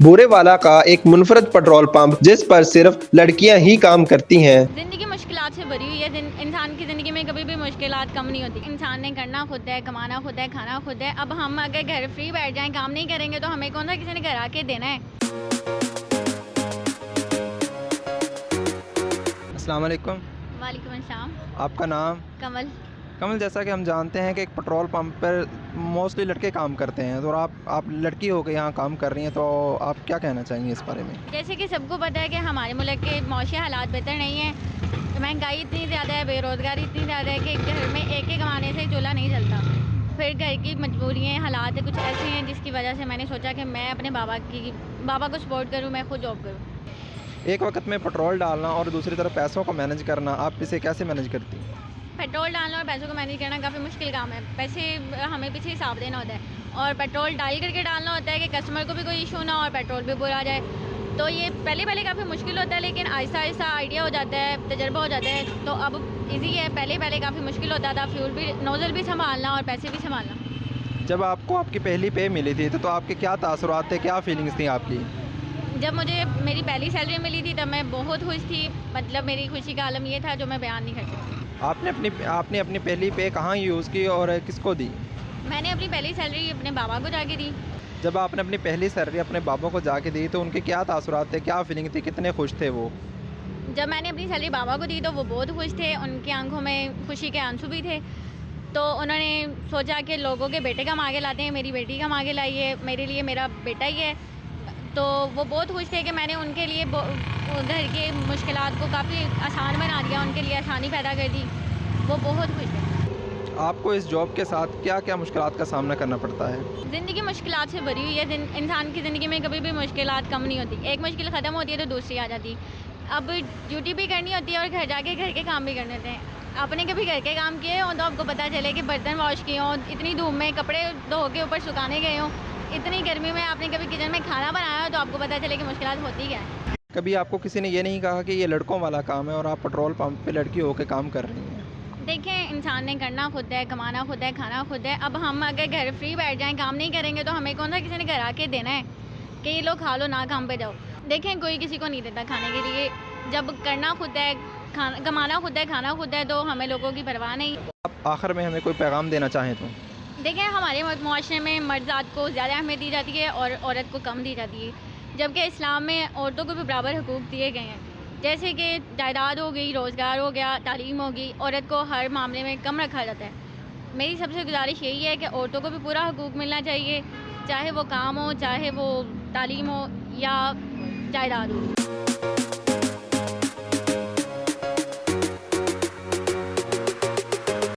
बोरेवाला का एक मुनफरद petrol pump जिस पर सिर्फ लड़कियां ही काम करती हैं। ज़िंदगी मुश्किलात से भरी हुई है। इंसान की ज़िंदगी में कभी भी मुश्किलात कम नहीं होती। इंसान ने करना खुद है, कमाना खुद है, खाना खुद है। अब हम अगर घर फ्री बैठ जाएं, काम नहीं करेंगे तो हमें कौन सा किसी ने घर आके देना है। अस्सलाम वालेकुम। वालेकुम अस्सलाम। आपका नाम? कमल। कमल, जैसा कि हम जानते हैं कि एक पेट्रोल पंप पर मोस्टली लड़के काम करते हैं, तो आप लड़की होकर यहाँ काम कर रही हैं, तो आप क्या कहना चाहेंगे इस बारे में? जैसे कि सबको पता है कि हमारे मुल्क के मौशी हालात बेहतर नहीं है। महंगाई इतनी ज़्यादा है, बेरोज़गारी इतनी ज़्यादा है कि घर में एक ही कमाने से चूल्हा नहीं चलता। फिर घर की मजबूरियाँ, हालात कुछ ऐसे हैं जिसकी वजह से मैंने सोचा कि मैं अपने बाबा को सपोर्ट करूँ, मैं खुद जॉब करूँ। एक वक्त में पेट्रोल डालना और दूसरी तरफ पैसों को मैनेज करना, आप इसे कैसे मैनेज करती हैं? पेट्रोल डालना और पैसों को मैनेज करना काफ़ी मुश्किल काम है। पैसे हमें पीछे हिसाब देना होता है और पेट्रोल डाल करके डालना होता है कि कस्टमर को भी कोई इशू ना हो और पेट्रोल भी पूरा आ जाए। तो ये पहले पहले काफ़ी मुश्किल होता है, लेकिन आहिस्ता आहिस्ता आइडिया हो जाता है, तजर्बा हो जाता है, तो अब इजी है। पहले पहले काफ़ी मुश्किल होता था, फ्यूल भी, नोज़ल भी संभालना और पैसे भी संभालना। जब आपको आपकी पहली पे मिली थी तो आपके क्या तासुरात थे, क्या फीलिंग्स थी आपकी? जब मुझे मेरी पहली सैलरी मिली थी तब मैं बहुत खुश थी। मतलब मेरी खुशी का आलम ये था जो मैं बयान नहीं कर सकती। आपने अपनी पहली पे कहाँ यूज़ की और किसको दी? मैंने अपनी पहली सैलरी अपने बाबा को जाके दी। जब आपने अपनी पहली सैलरी अपने बाबा को जाके दी तो उनके क्या तासुरात थे, क्या फीलिंग थी, कितने खुश थे वो? जब मैंने अपनी सैलरी बाबा को दी तो वो बहुत खुश थे, उनकी आंखों में खुशी के आंसू भी थे। तो उन्होंने सोचा कि लोगों के बेटे कम आगे लाते हैं, मेरी बेटी कम आगे लाई है, मेरे लिए मेरा बेटा ही है। तो वो बहुत खुश थे कि मैंने उनके लिए घर के मुश्किलात को काफ़ी आसान बना दिया, उनके लिए आसानी पैदा कर दी। वो बहुत खुश थे। आपको इस जॉब के साथ क्या क्या मुश्किलात का सामना करना पड़ता है? ज़िंदगी मुश्किलात से भरी हुई है। इंसान की ज़िंदगी में कभी भी मुश्किलात कम नहीं होती। एक मुश्किल ख़त्म होती है तो दूसरी आ जाती। अब ड्यूटी भी करनी होती है और घर जाके घर के काम भी करने होते हैं। आपने कभी घर के काम किए हों तो आपको पता चले कि बर्तन वॉश किए हों, इतनी धूप में कपड़े धो के ऊपर सुखाने गए हों, इतनी गर्मी में आपने कभी किचन में खाना बनाया हो तो आपको पता चले कि मुश्किलात होती क्या है। कभी आपको किसी ने ये नहीं कहा कि ये लड़कों वाला काम है और आप पेट्रोल पंप पे लड़की होकर काम कर रही हैं? देखें, इंसान ने करना खुद है, कमाना खुद है, खाना खुद है। अब हम अगर घर फ्री बैठ जाएं, काम नहीं करेंगे तो हमें कौन सा किसी ने घर आके देना है कि ये लो खा लो, ना काम पे जाओ। देखें, कोई किसी को नहीं देता खाने के लिए। जब करना खुद है, कमाना खुद है, खाना खुद है, तो हमें लोगों की परवाह नहीं। आप आखिर में हमें कोई पैगाम देना चाहें तो? देखें, हमारे मुआशरे में मर्द ज़ात को ज़्यादा अहमियत दी जाती है और औरत को कम दी जाती है, जबकि इस्लाम में औरतों को भी बराबर हकूक़ दिए गए हैं। जैसे कि जायदाद हो गई, रोज़गार हो गया, तालीम होगी, औरत को हर मामले में कम रखा जाता है। मेरी सबसे गुजारिश यही है कि औरतों को भी पूरा हकूक़ मिलना चाहिए, चाहे वो काम हो, चाहे वो तालीम हो या जायदाद हो।